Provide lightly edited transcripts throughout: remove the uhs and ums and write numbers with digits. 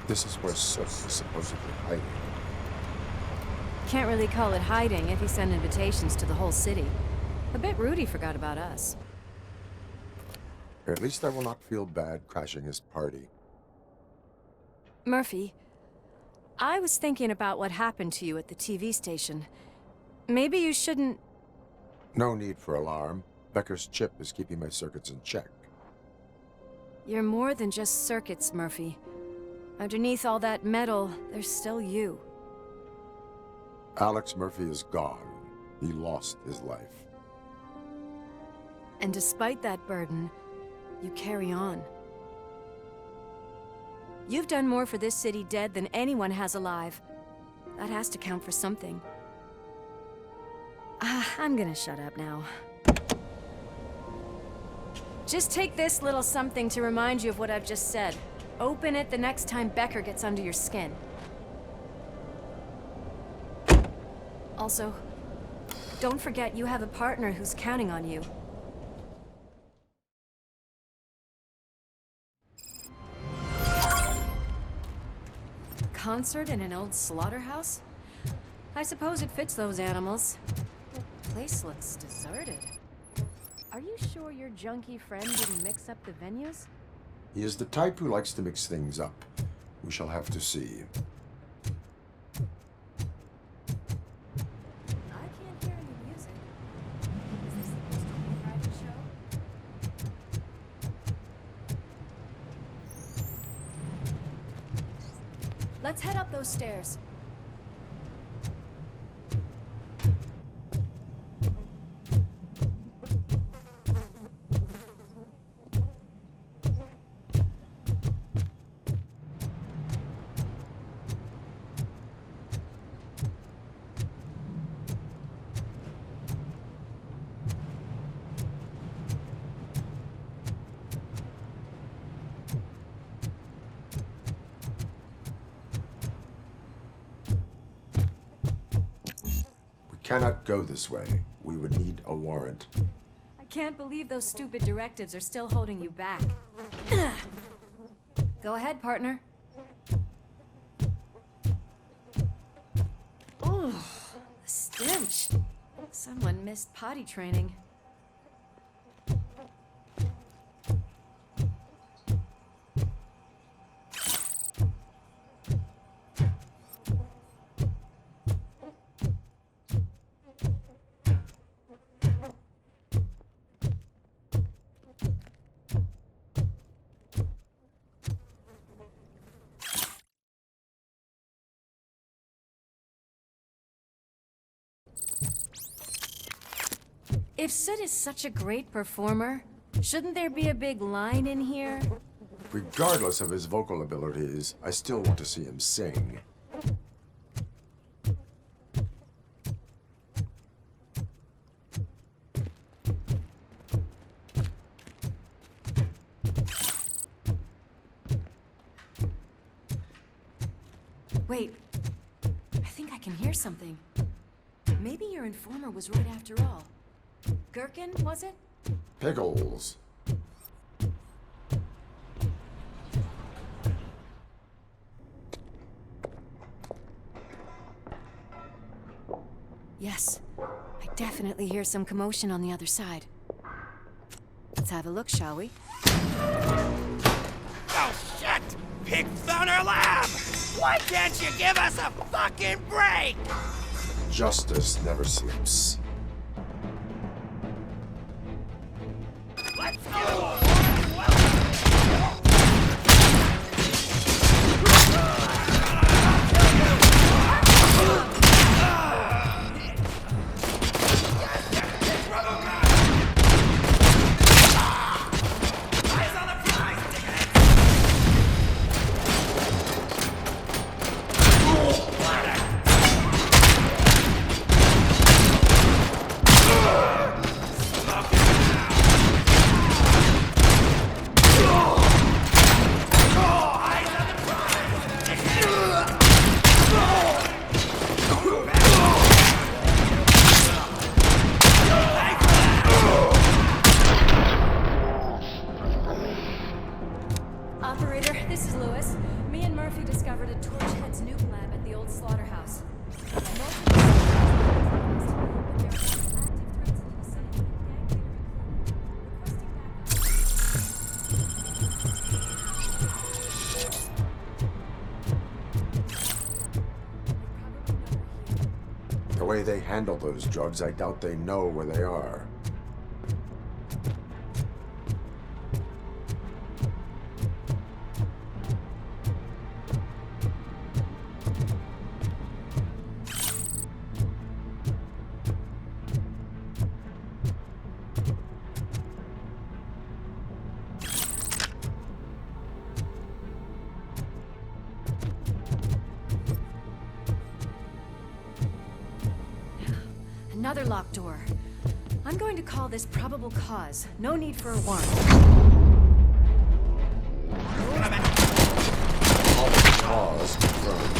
This is where Sook is supposedly hiding. Can't really call it hiding if he sent invitations to the whole city. A bit rude he forgot about us. At least I will not feel bad crashing his party. Murphy, I was thinking about what happened to you at the TV station. Maybe you shouldn't... No need for alarm. Becker's chip is keeping my circuits in check. You're more than just circuits, Murphy. Underneath all that metal, there's still you. Alex Murphy is gone. He lost his life. And despite that burden, you carry on. You've done more for this city dead than anyone has alive. That has to count for something. I'm gonna shut up now. Just take this little something to remind you of what I've just said. Open it the next time Becker gets under your skin. Also, don't forget you have a partner who's counting on you. Concert in an old slaughterhouse? I suppose it fits those animals. The place looks deserted. Are you sure your junkie friend didn't mix up the venues? He is the type who likes to mix things up. We shall have to see. I can't hear any music. Is this supposed to be a private show? Let's head up those stairs. Cannot go this way. We would need a warrant. I can't believe those stupid directives are still holding you back. Go ahead, partner. Ooh, the stench. Someone missed potty training. If Sid is such a great performer, shouldn't there be a big line in here? Regardless of his vocal abilities, I still want to see him sing. Wait, I think I can hear something. Maybe your informer was right after all. Gherkin, was it? Pickles. Yes, I definitely hear some commotion on the other side. Let's have a look, shall we? Oh shit! Pigs on our lab! Why can't you give us a fucking break? Justice never sleeps. Let's go! discovered a Torchhead's nuke lab at the old slaughterhouse. The way they handle those drugs, I doubt they know where they are. Another locked door. I'm going to call this probable cause. No need for a warrant. Cause confirmed.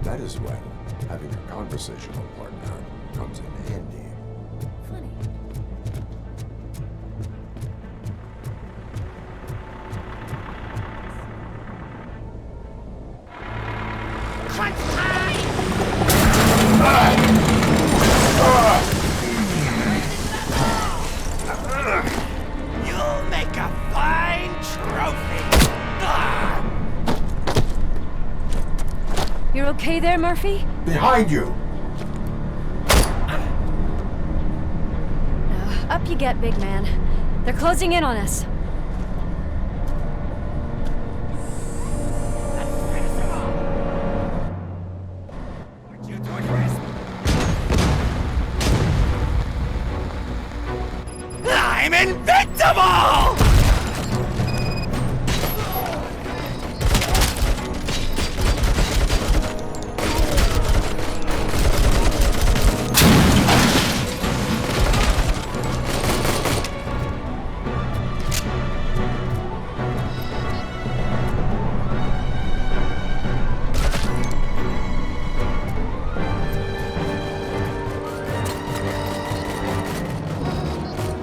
That is when having a conversational partner comes in handy. Funny. You'll make a fine trophy. You're okay there, Murphy? Behind you! Up you get, big man. They're closing in on us. I'm invincible!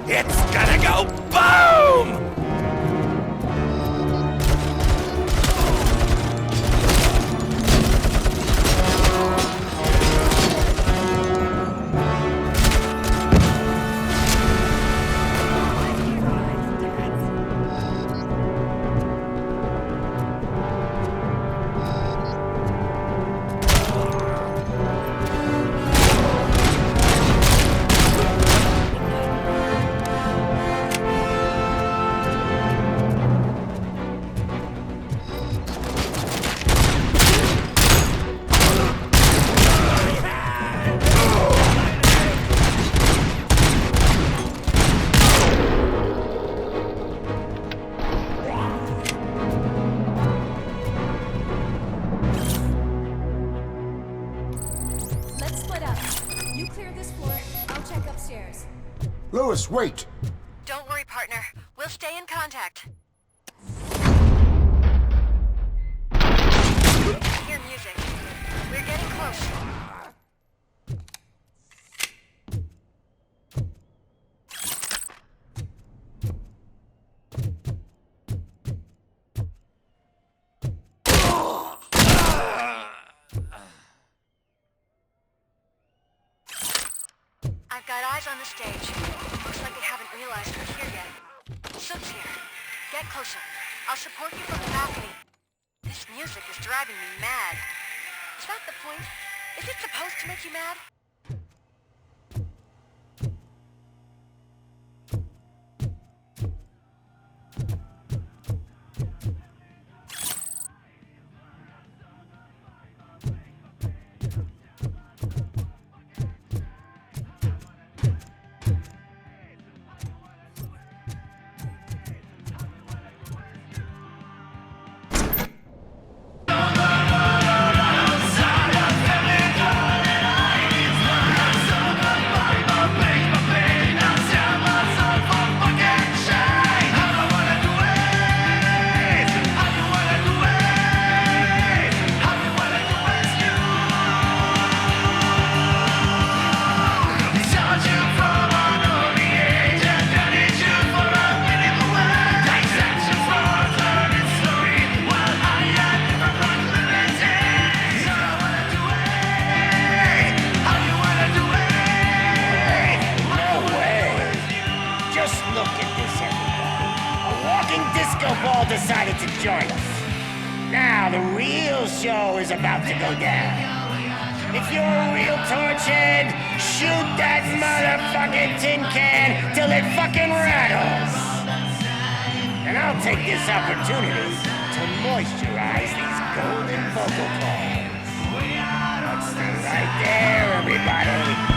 It's gonna go boom! You clear this floor. I'll check upstairs. Louis, wait! Don't worry, partner. We'll stay in contact. I hear music. We're getting close. I've got eyes on the stage. Looks like they haven't realized we're here yet. Sook's here. Get closer. I'll support you from the balcony. This music is driving me mad. Is that the point? Is it supposed to make you mad? Decided to join us. Now the real show is about to go down. If you're a real torchhead, shoot that motherfucking tin can till it fucking rattles. And I'll take this opportunity to moisturize these golden vocal cords. Let's stay right there, everybody.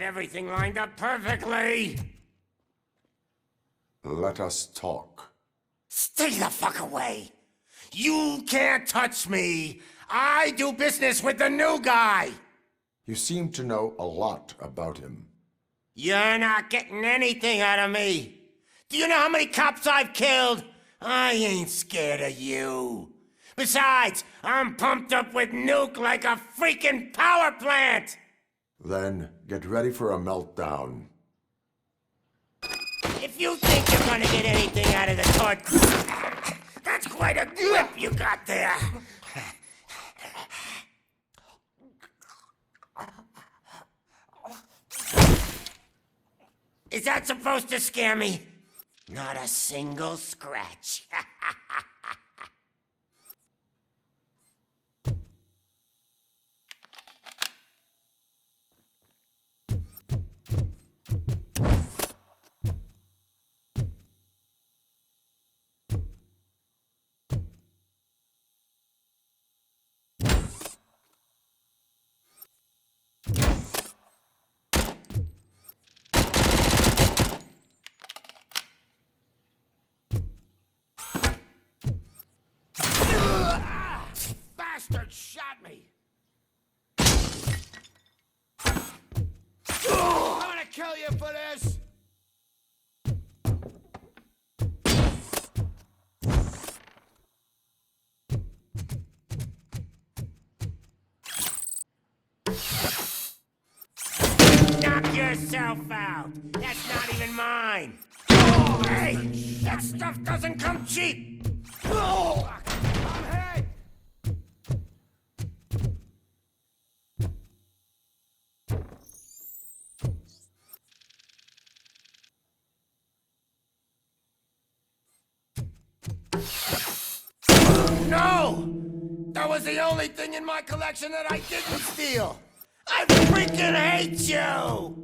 Everything lined up perfectly. Let us talk. Stay the fuck away. You can't touch me. I do business with the new guy. You seem to know a lot about him. You're not getting anything out of me. Do you know how many cops I've killed? I ain't scared of you. Besides, I'm pumped up with nuke like a freaking power plant. Then get ready for a meltdown. If you think you're gonna get anything out of the torch, that's quite a grip you got there. Is that supposed to scare me? Not a single scratch. Bastard shot me! I'm gonna kill you for this! Knock yourself out! That's not even mine! Hey! That stuff doesn't come cheap! I'm hit! No! That was the only thing in my collection that I didn't steal! I freaking hate you!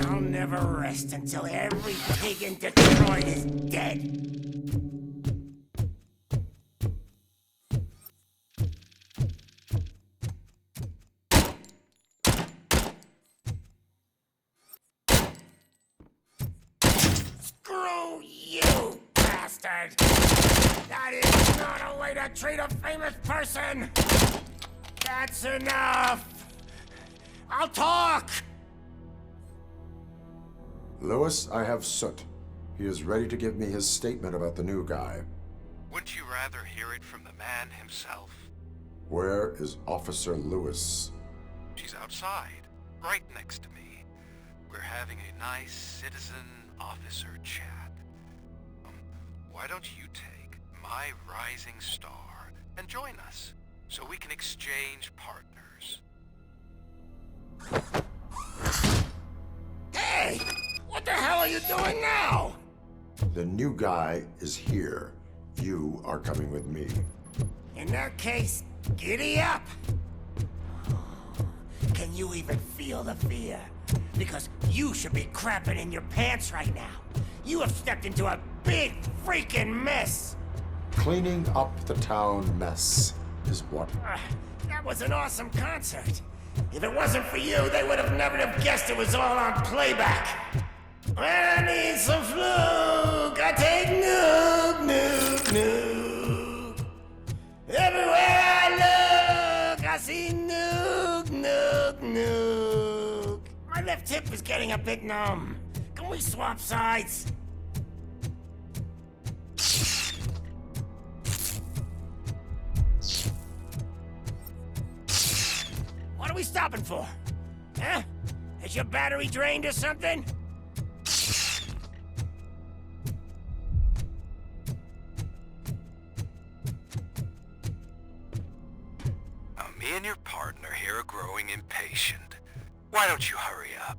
I'll never rest until every pig in Detroit is dead. Screw you, bastard! That is not a way to treat a famous person! That's enough! I'll talk! Lewis, I have Soot. He is ready to give me his statement about the new guy. Wouldn't you rather hear it from the man himself? Where is Officer Lewis? She's outside, right next to me. We're having a nice citizen-officer chat. Why don't you take my rising star and join us, so we can exchange partners? Hey! What the hell are you doing now? The new guy is here. You are coming with me. In that case, giddy up! Can you even feel the fear? Because you should be crapping in your pants right now. You have stepped into a big freaking mess! Cleaning up the town mess is what? That was an awesome concert. If it wasn't for you, they would have never have guessed it was all on playback. When I need some fluke, I take nuke, nuke, nuke. Everywhere I look, I see nuke, nuke, nuke. My left hip is getting a bit numb. Can we swap sides? What are we stopping for? Huh? Is your battery drained or something? Me and your partner here are growing impatient. Why don't you hurry up?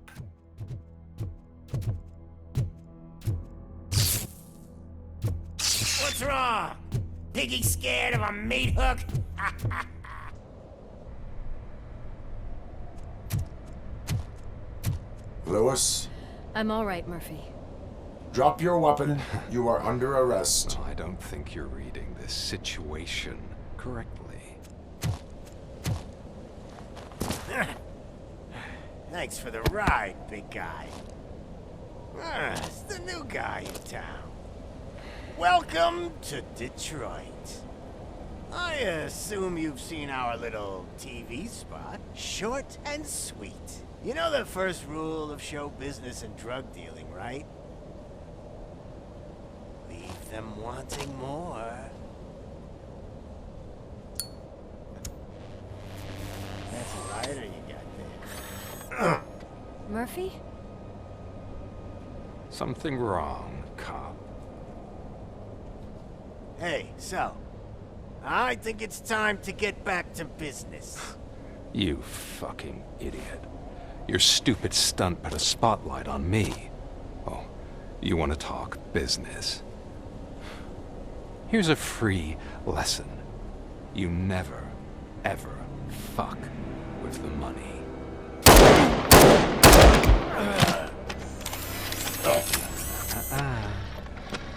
What's wrong? Piggy scared of a meat hook? Lewis, I'm all right, Murphy. drop your weapon. You are under arrest. I don't think you're reading this situation correctly. Thanks for the ride, big guy. It's the new guy in town. Welcome to Detroit. I assume you've seen our little TV spot. Short and sweet. You know the first rule of show business and drug dealing, right? Leave them wanting more. That's a rider you got there. Murphy? Something wrong, cop. Hey, so, I think it's time to get back to business. You fucking idiot. Your stupid stunt put a spotlight on me. Oh, you want to talk business? Here's a free lesson. You never, ever fuck with the money.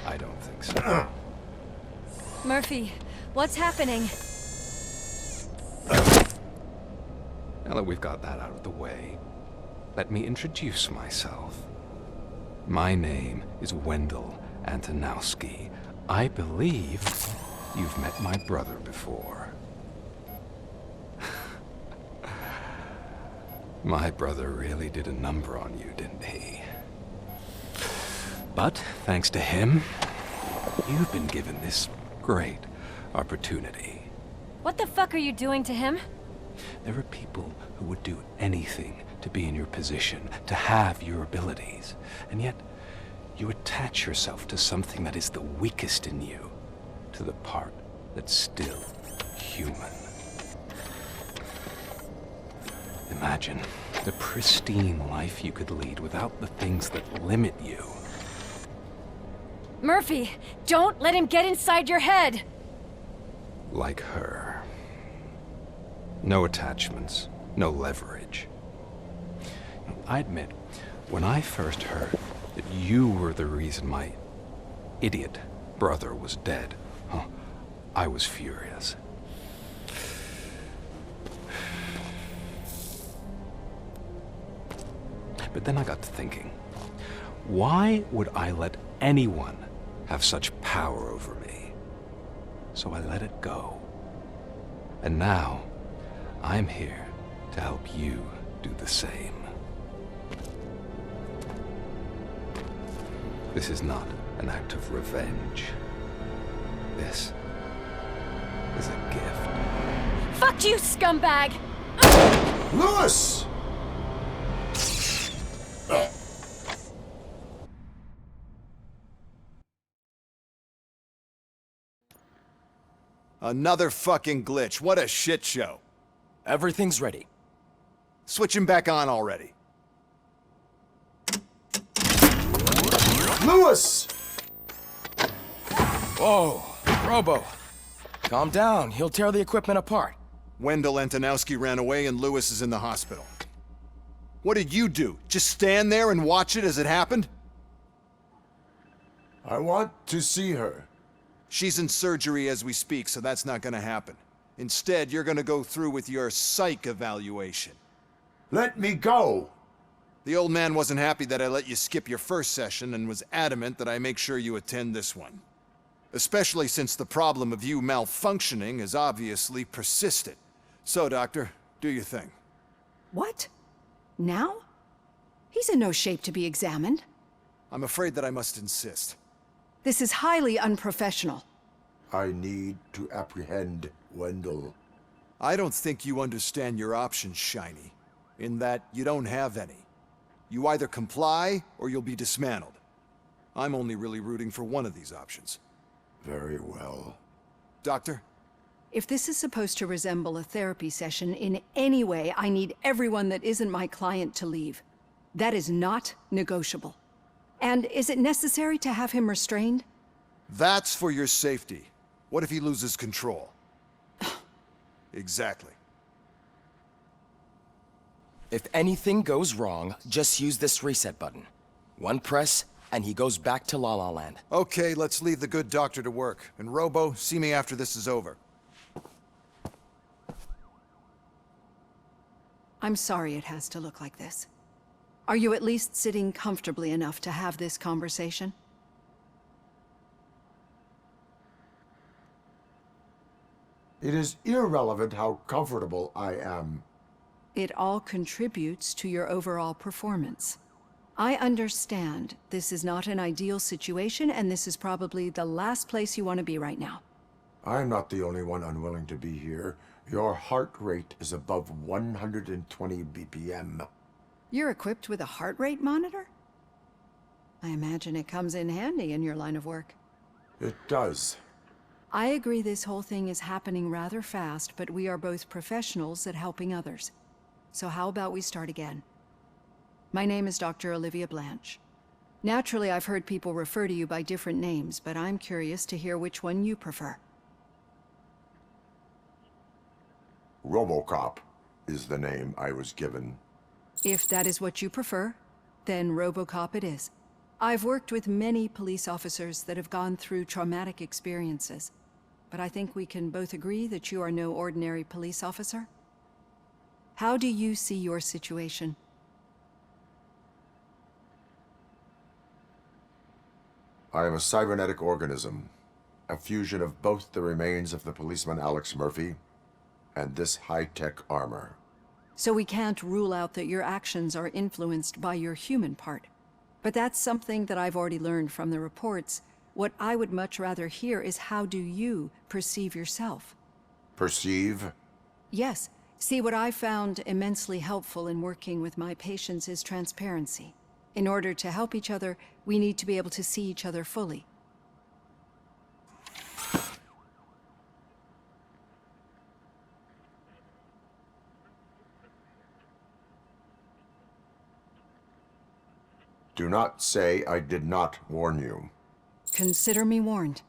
I don't think so. Murphy, what's happening? Now that we've got that out of the way, let me introduce myself. My name is Wendell Antonowski. I believe you've met my brother before. My brother really did a number on you, didn't he? But thanks to him, you've been given this great opportunity. What the fuck are you doing to him? There are people who would do anything to be in your position, to have your abilities, and yet you attach yourself to something that is the weakest in you, to the part that's still human. Imagine the pristine life you could lead without the things that limit you. Murphy, don't let him get inside your head! Like her. No attachments, no leverage. I admit, when I first heard that you were the reason my idiot brother was dead, I was furious. But then I got to thinking, why would I let anyone have such power over me? So I let it go. And now, I'm here to help you do the same. This is not an act of revenge. This is a gift. Fuck you, scumbag! Lewis! Another fucking glitch. What a shit show. Everything's ready. Switch him back on already. Lewis! Whoa, Robo. Calm down. He'll tear the equipment apart. Wendell Antonowski ran away and Lewis is in the hospital. What did you do? Just stand there and watch it as it happened? I want to see her. She's in surgery as we speak, so that's not gonna happen. Instead, you're gonna go through with your psych evaluation. Let me go! The old man wasn't happy that I let you skip your first session and was adamant that I make sure you attend this one. Especially since the problem of you malfunctioning is obviously persistent. So, Doctor, do your thing. What? Now? He's in no shape to be examined. I'm afraid that I must insist. This is highly unprofessional. I need to apprehend Wendell. I don't think you understand your options, Shiny. In that you don't have any. You either comply or you'll be dismantled. I'm only really rooting for one of these options. Very well. Doctor? If this is supposed to resemble a therapy session in any way, I need everyone that isn't my client to leave. That is not negotiable. And is it necessary to have him restrained? That's for your safety. What if he loses control? Exactly. If anything goes wrong, just use this reset button. One press, and he goes back to La La Land. Okay, let's leave the good doctor to work. And Robo, see me after this is over. I'm sorry it has to look like this. Are you at least sitting comfortably enough to have this conversation? It is irrelevant how comfortable I am. It all contributes to your overall performance. I understand this is not an ideal situation, and this is probably the last place you want to be right now. I'm not the only one unwilling to be here. Your heart rate is above 120 BPM. You're equipped with a heart rate monitor? I imagine it comes in handy in your line of work. It does. I agree this whole thing is happening rather fast, but we are both professionals at helping others. So how about we start again? My name is Dr. Olivia Blanche. Naturally, I've heard people refer to you by different names, but I'm curious to hear which one you prefer. Robocop is the name I was given. If that is what you prefer, then Robocop it is. I've worked with many police officers that have gone through traumatic experiences, but I think we can both agree that you are no ordinary police officer. How do you see your situation? I am a cybernetic organism, a fusion of both the remains of the policeman Alex Murphy and this high-tech armor. So we can't rule out that your actions are influenced by your human part. But that's something that I've already learned from the reports. What I would much rather hear is how do you perceive yourself? Perceive? Yes. See, what I found immensely helpful in working with my patients is transparency. In order to help each other, we need to be able to see each other fully. Do not say I did not warn you. Consider me warned.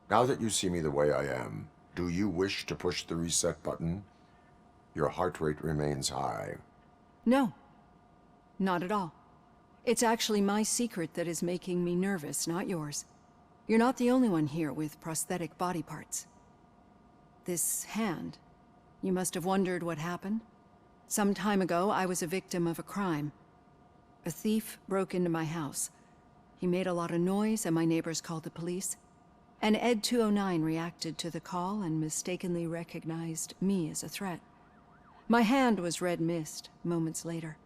Now that you see me the way I am, do you wish to push the reset button? Your heart rate remains high. No, not at all. It's actually my secret that is making me nervous, not yours. You're not the only one here with prosthetic body parts. This hand, you must have wondered what happened. Some time ago, I was a victim of a crime. A thief broke into my house. He made a lot of noise and my neighbors called the police. And Ed 209 reacted to the call and mistakenly recognized me as a threat. My hand was red mist moments later.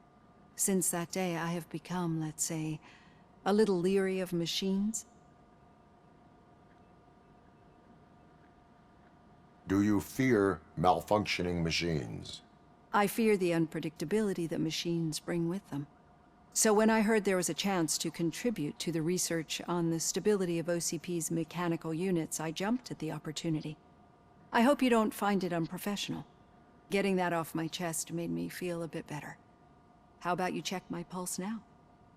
Since that day, I have become, let's say, a little leery of machines. Do you fear malfunctioning machines? I fear the unpredictability that machines bring with them. So when I heard there was a chance to contribute to the research on the stability of OCP's mechanical units, I jumped at the opportunity. I hope you don't find it unprofessional. Getting that off my chest made me feel a bit better. How about you check my pulse now?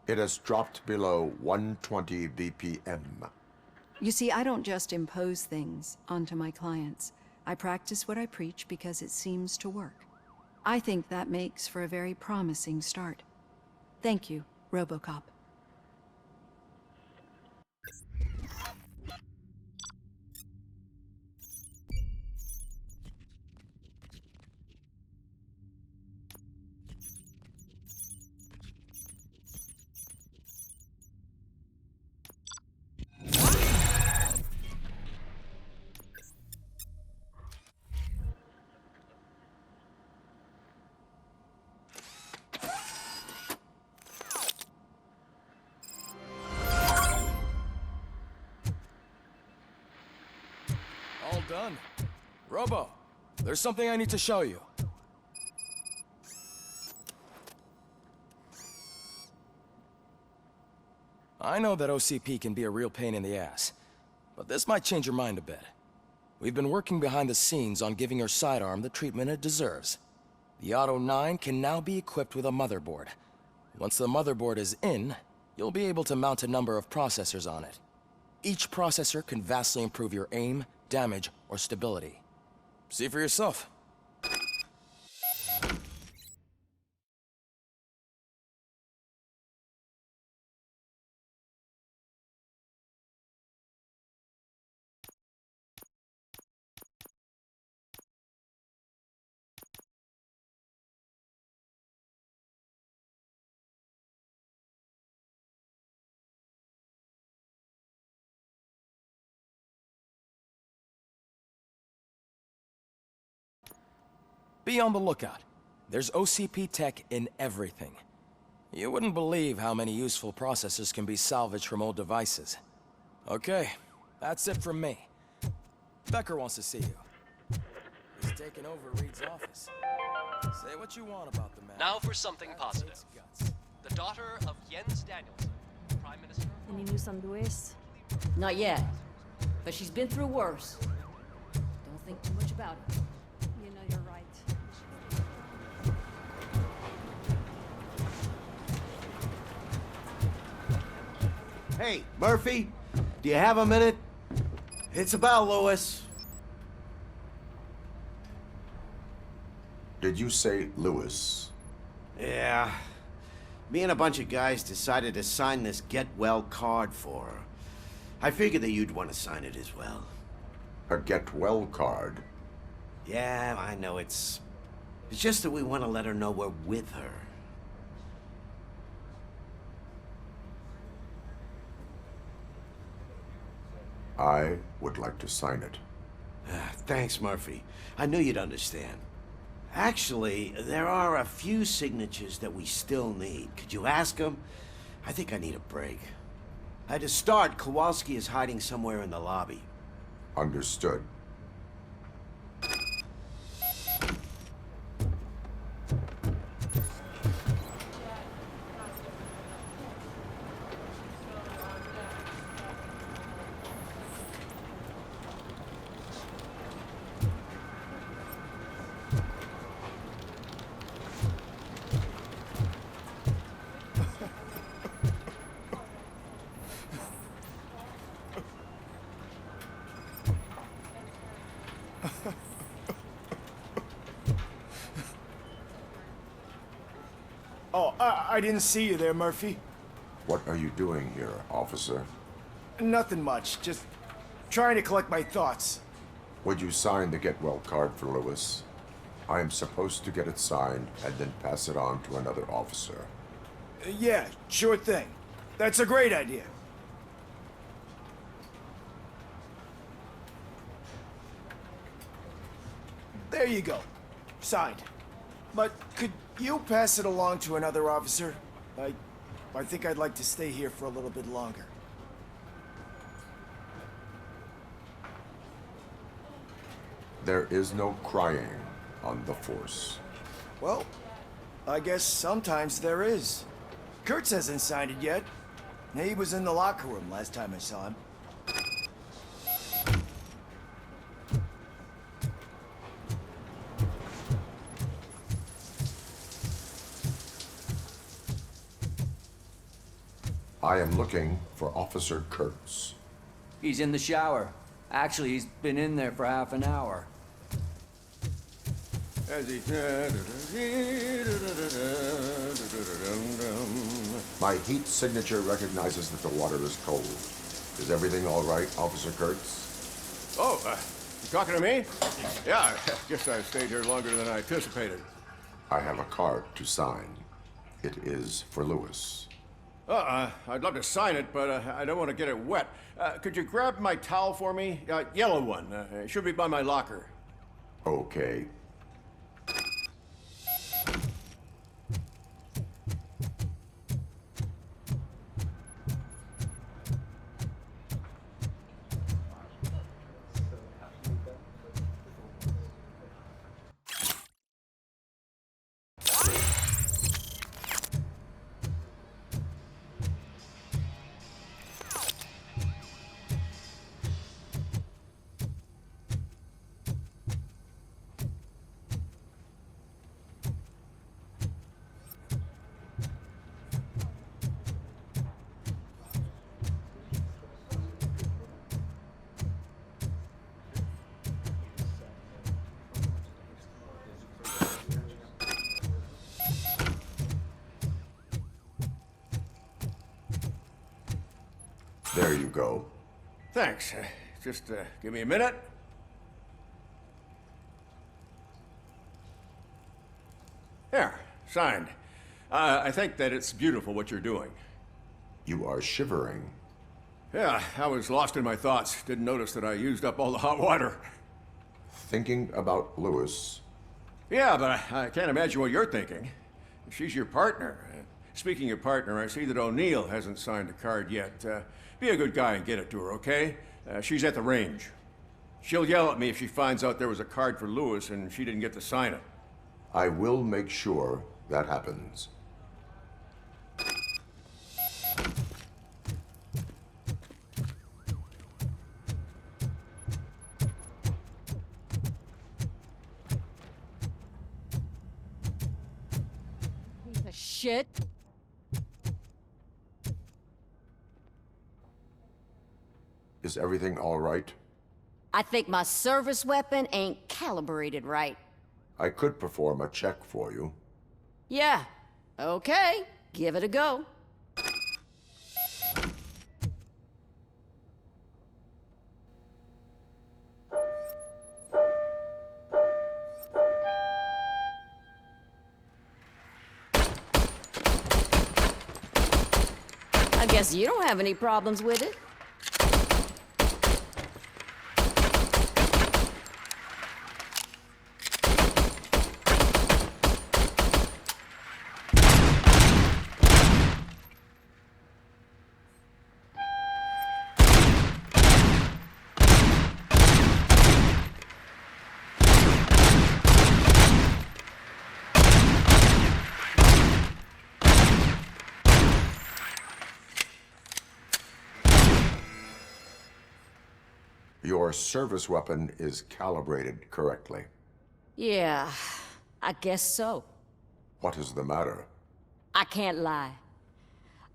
It has dropped below 120 BPM. You see, I don't just impose things onto my clients. I practice what I preach because it seems to work. I think that makes for a very promising start. Thank you, Robocop. All done. Robo, there's something I need to show you. I know that OCP can be a real pain in the ass, but this might change your mind a bit. We've been working behind the scenes on giving your sidearm the treatment it deserves. The Auto 9 can now be equipped with a motherboard. Once the motherboard is in, you'll be able to mount a number of processors on it. Each processor can vastly improve your aim, damage, or stability. See for yourself. Be on the lookout. There's OCP tech in everything. You wouldn't believe how many useful processors can be salvaged from old devices. Okay, that's it from me. Becker wants to see you. He's taken over Reed's office. Say what you want about the man. Now for something positive. The daughter of Jens Danielson, Prime Minister. Any news on Luis? Not yet, but she's been through worse. Don't think too much about it. You know you're right. Hey, Murphy, do you have a minute? It's about Lewis. Did you say Lewis? Yeah. Me and a bunch of guys decided to sign this get well card for her. I figured that you'd want to sign it as well. A get well card? Yeah, I know it's just that we want to let her know we're with her. I would like to sign it. Thanks, Murphy. I knew you'd understand. Actually, there are a few signatures that we still need. Could you ask them? I think I need a break. To start, Kowalski is hiding somewhere in the lobby. Understood. Oh, I didn't see you there, Murphy. What are you doing here, officer? Nothing much, just trying to collect my thoughts. Would you sign the get well card for Lewis? I am supposed to get it signed and then pass it on to another officer. Yeah, sure thing. That's a great idea. There you go. Signed. But could you pass it along to another officer? I think I'd like to stay here for a little bit longer. There is no crying on the force. Well, I guess sometimes there is. Kurtz hasn't signed it yet. He was in the locker room last time I saw him. I am looking for Officer Kurtz. He's in the shower. Actually, he's been in there for half an hour. My heat signature recognizes that the water is cold. Is everything all right, Officer Kurtz? Oh, you talking to me? Yeah, guess I stayed here longer than I anticipated. I have a card to sign. It is for Lewis. I'd love to sign it, but I don't want to get it wet. Could you grab my towel for me? Yellow one. It should be by my locker. Okay. There you go. Thanks. Just give me a minute. There, signed. I think that it's beautiful what you're doing. You are shivering. Yeah, I was lost in my thoughts. Didn't notice that I used up all the hot water. Thinking about Lewis, Yeah, but I can't imagine what you're thinking. She's your partner. Speaking of partner, I see that O'Neill hasn't signed a card yet. Be a good guy and get it to her, okay? She's at the range. She'll yell at me if she finds out there was a card for Lewis and she didn't get to sign it. I will make sure that happens. Piece of shit. Is everything all right? I think my service weapon ain't calibrated right. I could perform a check for you. Yeah. Okay. Give it a go. I guess you don't have any problems with it. Your service weapon is calibrated correctly. Yeah, I guess so. What is the matter? I can't lie.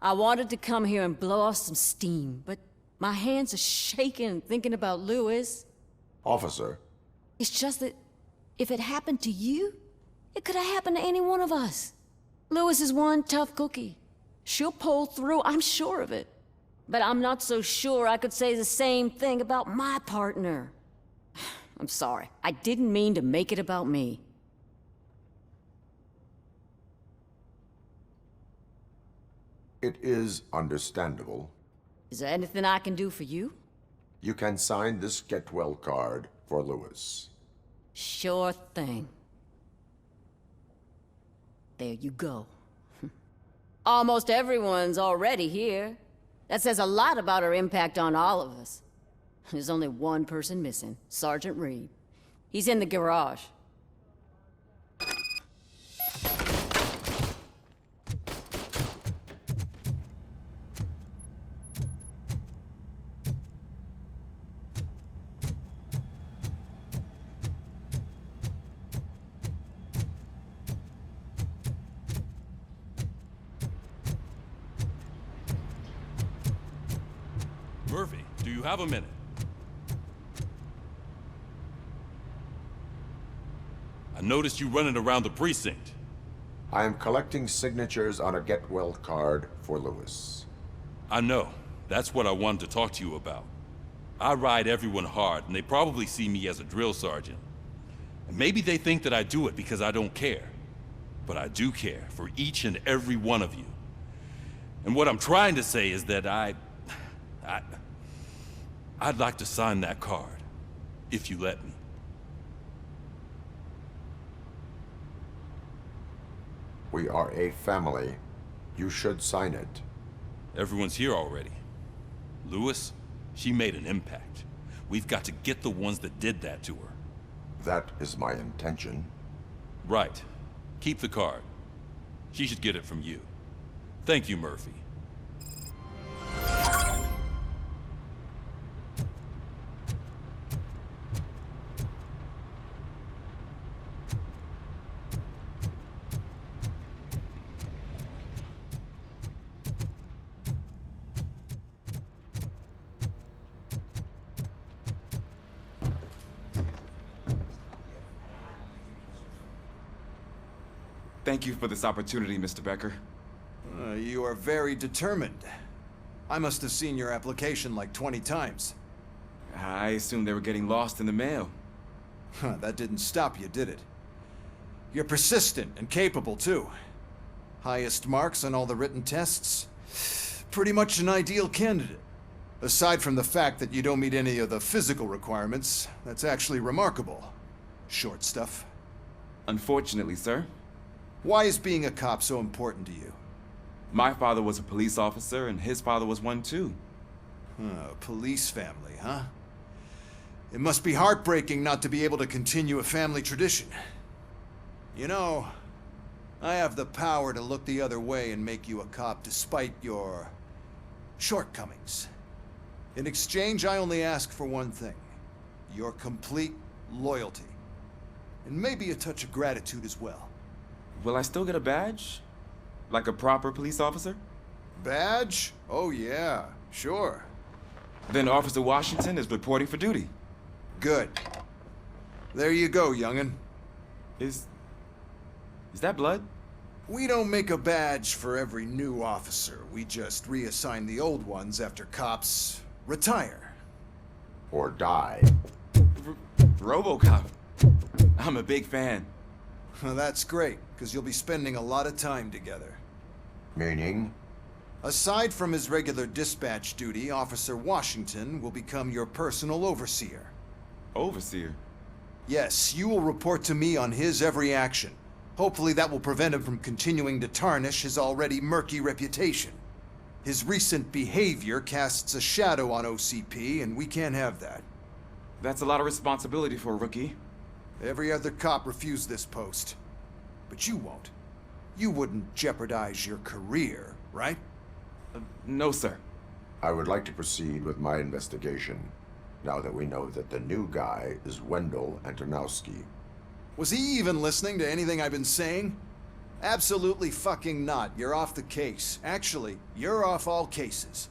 I wanted to come here and blow off some steam, but my hands are shaking thinking about Lewis. Officer, It's just that if it happened to you, it could have happened to any one of us. Lewis is one tough cookie. She'll pull through, I'm sure of it. But I'm not so sure I could say the same thing about my partner. I'm sorry. I didn't mean to make it about me. it is understandable. Is there anything I can do for you? You can sign this get well card for Lewis. Sure thing. There you go. Almost everyone's already here. That says a lot about her impact on all of us. There's only one person missing, Sergeant Reed. He's in the garage. Murphy, do you have a minute? I noticed you running around the precinct. I am collecting signatures on a get well card for Lewis. I know. That's what I wanted to talk to you about. I ride everyone hard, and they probably see me as a drill sergeant. And maybe they think that I do it because I don't care. But I do care for each and every one of you. And what I'm trying to say is that I'd like to sign that card, if you let me. We are a family. You should sign it. Everyone's here already. Lewis, she made an impact. We've got to get the ones that did that to her. That is my intention. Right. Keep the card. She should get it from you. Thank you, Murphy. Thank you for this opportunity, Mr. Becker. You are very determined. I must have seen your application like 20 times. I assumed they were getting lost in the mail. That didn't stop you, did it? You're persistent and capable, too. Highest marks on all the written tests. Pretty much an ideal candidate. Aside from the fact that you don't meet any of the physical requirements, that's actually remarkable. Short stuff. Unfortunately, sir. Why is being a cop so important to you? My father was a police officer, and his father was one too. Police family, huh? It must be heartbreaking not to be able to continue a family tradition. You know, I have the power to look the other way and make you a cop despite your shortcomings. In exchange, I only ask for one thing. Your complete loyalty. And maybe a touch of gratitude as well. Will I still get a badge? Like a proper police officer? Badge? Oh yeah, sure. Then Officer Washington is reporting for duty. Good. There you go, young'un. Is that blood? We don't make a badge for every new officer. We just reassign the old ones after cops retire. Or die. Robocop. I'm a big fan. Well, that's great, because you'll be spending a lot of time together. Meaning? Aside from his regular dispatch duty, Officer Washington will become your personal overseer. Overseer? Yes, you will report to me on his every action. Hopefully that will prevent him from continuing to tarnish his already murky reputation. His recent behavior casts a shadow on OCP, and we can't have that. That's a lot of responsibility for a rookie. Every other cop refused this post. But you won't. You wouldn't jeopardize your career, right? No, sir. I would like to proceed with my investigation, now that we know that the new guy is Wendell Antonowski. Was he even listening to anything I've been saying? Absolutely fucking not. You're off the case. Actually, you're off all cases.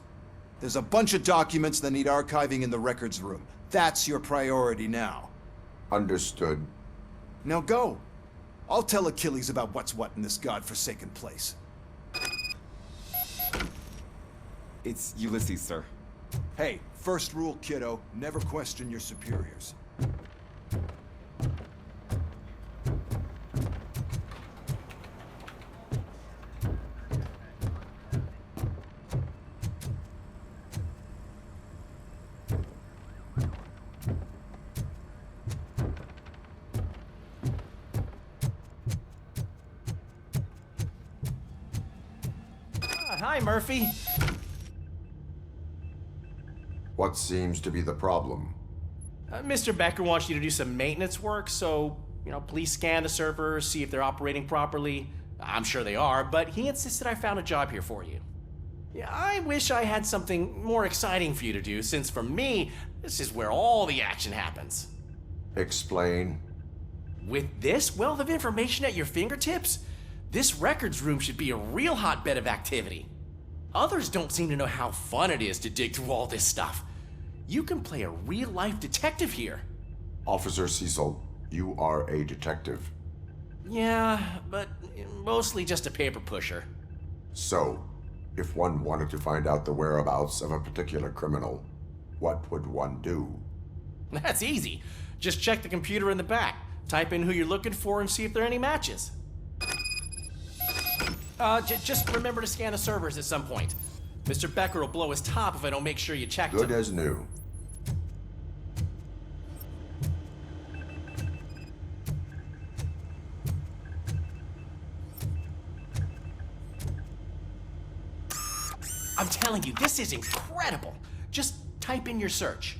There's a bunch of documents that need archiving in the records room. That's your priority now. Understood. Now go. I'll tell Achilles about what's what in this godforsaken place. It's Ulysses, sir. Hey, first rule, kiddo, never question your superiors. Hi, Murphy. What seems to be the problem? Mr. Becker wants you to do some maintenance work, so, please scan the servers, see if they're operating properly. I'm sure they are, but he insisted I found a job here for you. Yeah, I wish I had something more exciting for you to do, since for me, this is where all the action happens. Explain. With this wealth of information at your fingertips, this records room should be a real hotbed of activity. Others don't seem to know how fun it is to dig through all this stuff. You can play a real-life detective here. Officer Cecil, you are a detective. Yeah, but mostly just a paper pusher. So, if one wanted to find out the whereabouts of a particular criminal, what would one do? That's easy. Just check the computer in the back, type in who you're looking for, and see if there are any matches. Just remember to scan the servers at some point. Mr. Becker will blow his top if I don't make sure you checked Good them. as new. I'm telling you, this is incredible. Just type in your search.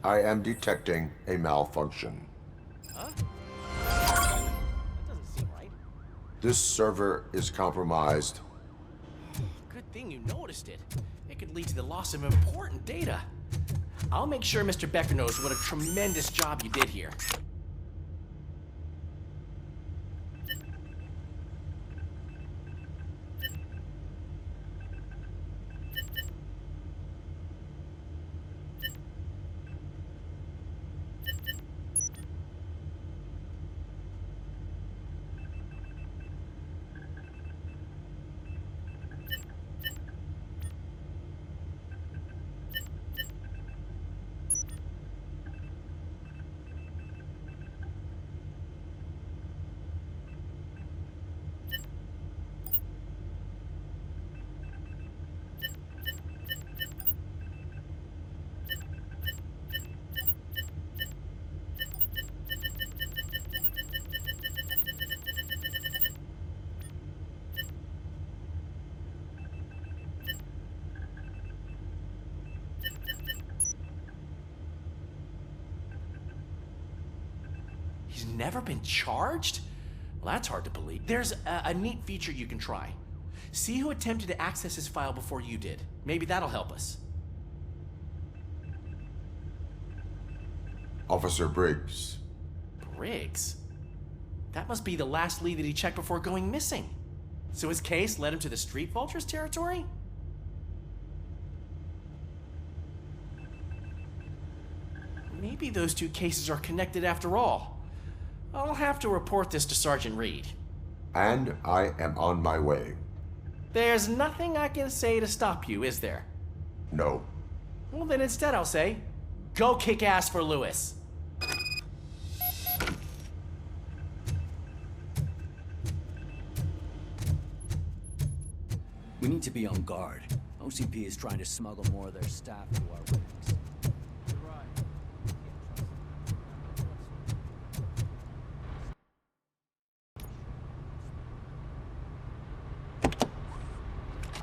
I am detecting a malfunction. Huh? That doesn't seem right. This server is compromised. Good thing you noticed it. It could lead to the loss of important data. I'll make sure Mr. Becker knows what a tremendous job you did here. He's never been charged? Well, that's hard to believe. There's a neat feature you can try. See who attempted to access his file before you did. Maybe that'll help us. Officer Briggs. Briggs? That must be the last lead that he checked before going missing. So his case led him to the Street Vultures territory? Maybe those two cases are connected after all. I'll have to report this to Sergeant Reed. And I am on my way. There's nothing I can say to stop you, is there? No. Well, then instead I'll say, go kick ass for Lewis. We need to be on guard. OCP is trying to smuggle more of their staff to our ranks.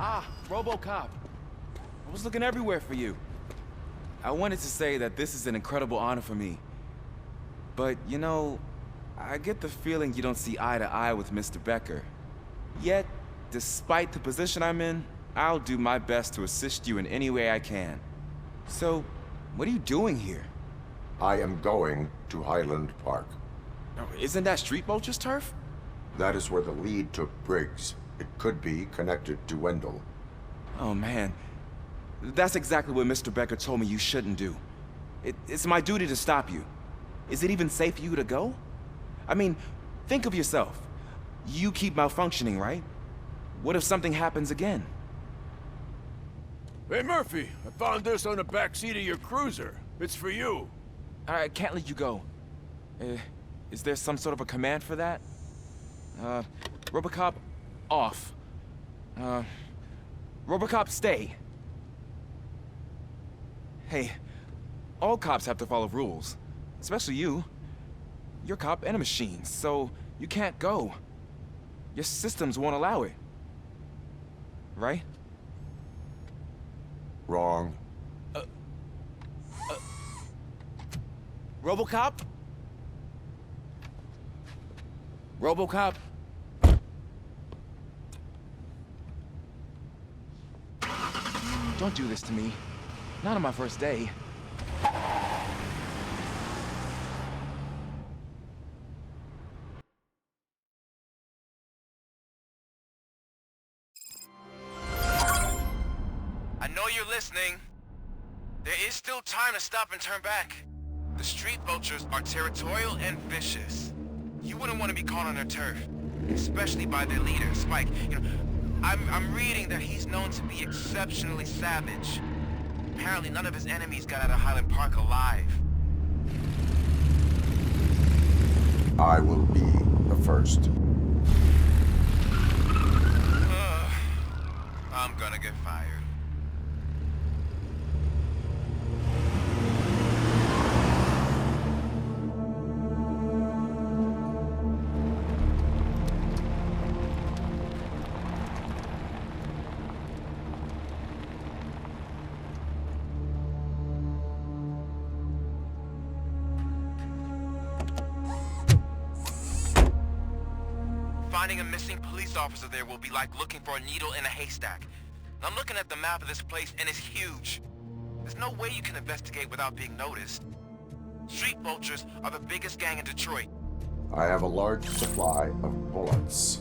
Ah, Robocop. I was looking everywhere for you. I wanted to say that this is an incredible honor for me. But, you know, I get the feeling you don't see eye to eye with Mr. Becker. Yet, despite the position I'm in, I'll do my best to assist you in any way I can. So, what are you doing here? I am going to Highland Park. Isn't that Street Vulture's turf? That is where the lead took Briggs. It could be connected to Wendell. Oh, man. That's exactly what Mr. Becker told me you shouldn't do. It's my duty to stop you. Is it even safe for you to go? I mean, think of yourself. You keep malfunctioning, right? What if something happens again? Hey, Murphy, I found this on the back seat of your cruiser. It's for you. I can't let you go. Is there some sort of a command for that? Robocop, off. Robocop, stay. Hey, all cops have to follow rules. Especially you. You're a cop and a machine, so you can't go. Your systems won't allow it. Right? Wrong. Robocop? Robocop? Don't do this to me. Not on my first day. I know you're listening. There is still time to stop and turn back. The Street Vultures are territorial and vicious. You wouldn't want to be caught on their turf, especially by their leader, Spike. You know, I'm reading that he's known to be exceptionally savage. Apparently none of his enemies got out of Highland Park alive. I will be the first. I'm gonna get fired. missing police officer there will be like looking for a needle in a haystack. And I'm looking at the map of this place, and it's huge. There's no way you can investigate without being noticed. Street vultures are the biggest gang in Detroit. I have a large supply of bullets.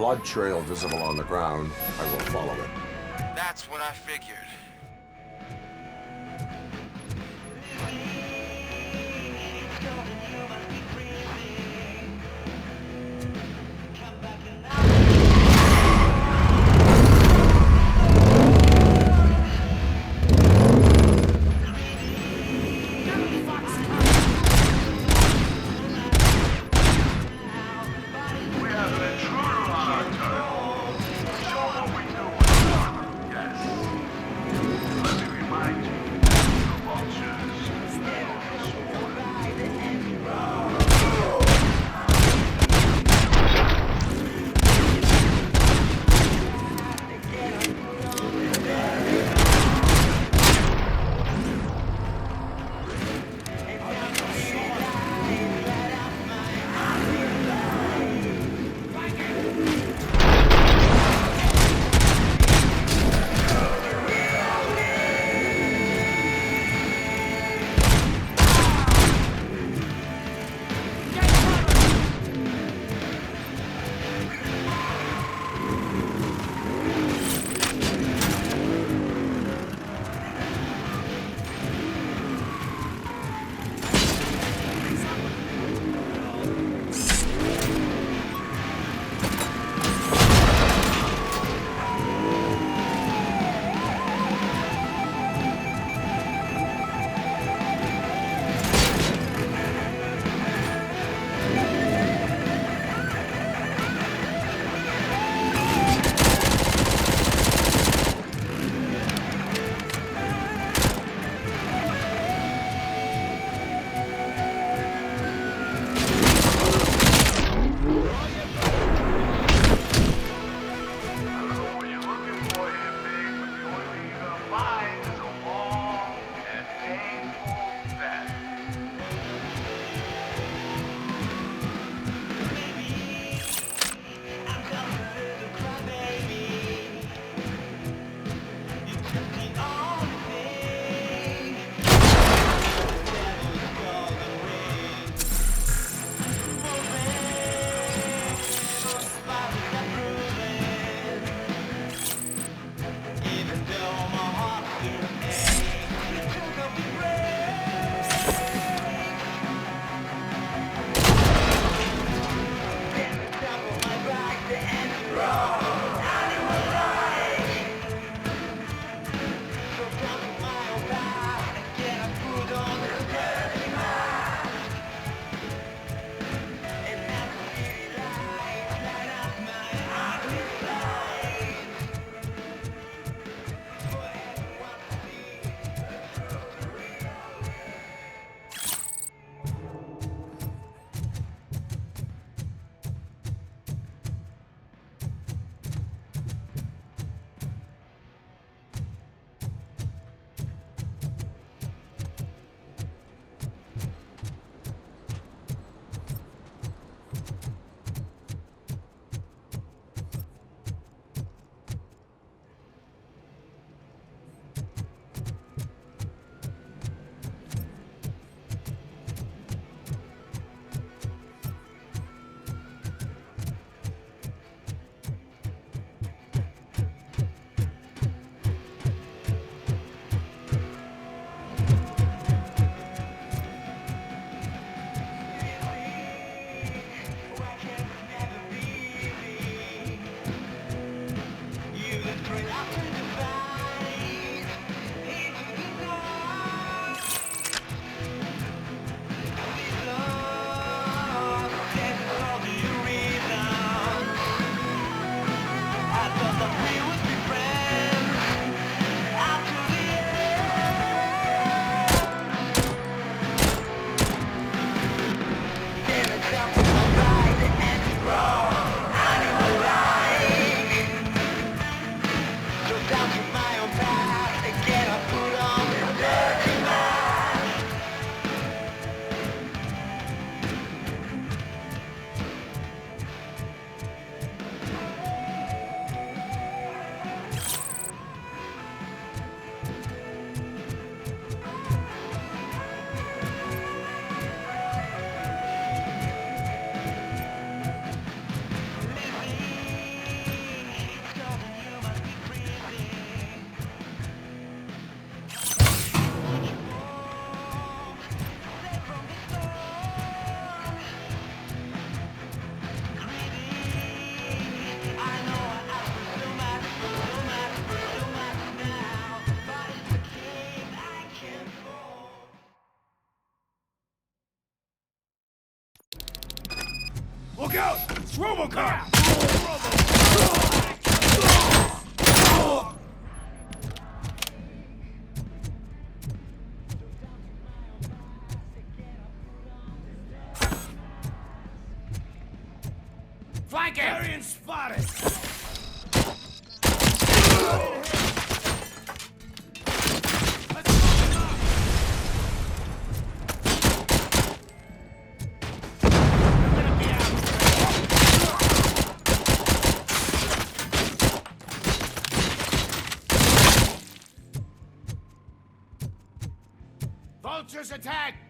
Blood trail visible on the ground. I will follow it. That's what I figured. Robocop! Flank him! Variant spotted! Vultures attack!